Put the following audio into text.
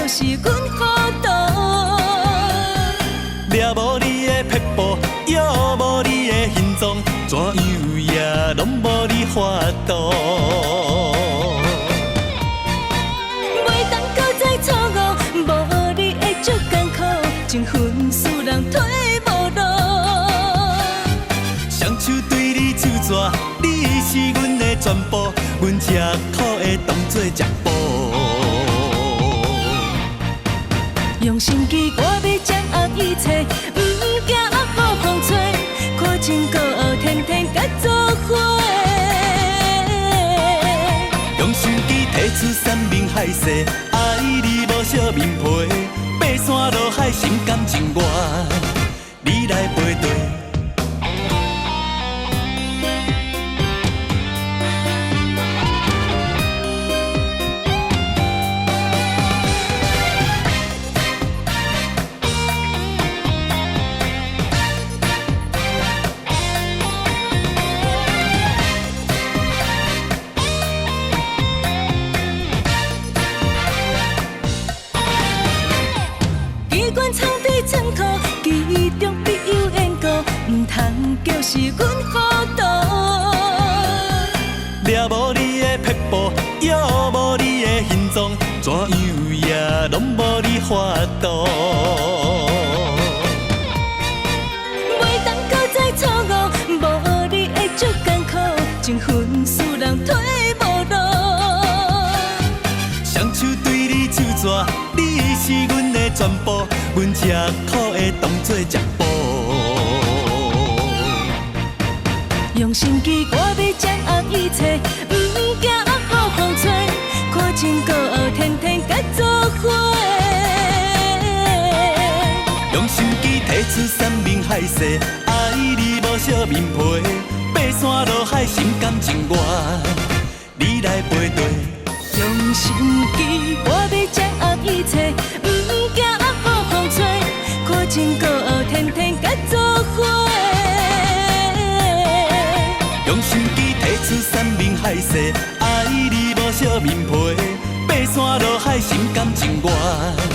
就是阮孤独。掠无你的撇步，摇无你的行踪，怎样也拢无你法度。袂当搁再错误，无你会足艰苦，情分使人退无路。双手对你手纸，你是阮的全部，阮吃苦的当作食补。用心机，我要掌握一切，不惊雨风吹，看情搁学天天甲作伙。用心机提出山明海誓，爱你无惜面皮，爬山落海心甘情愿，你来陪对。其中必有缘故，唔通就是阮孤独。掠无你的撇步，摇无你的行踪，怎样也拢无你法度。袂当搁再错误，无你会足艰苦，情分使人退无路。双手对你手纸，你是阮的全部，阮吃苦的当作食补。用心机，我要掌握一切，不惊雨风吹，看情搁学天天甲作伙。用心机提出山明海誓，爱你无惜面皮，爬山落海心甘情愿，你来陪对。用心机，我要掌握一切，不惊雨风吹，看情搁学天天甲作伙。用心机提出山明海誓，爱你无惜面皮，爬山落海心甘情愿。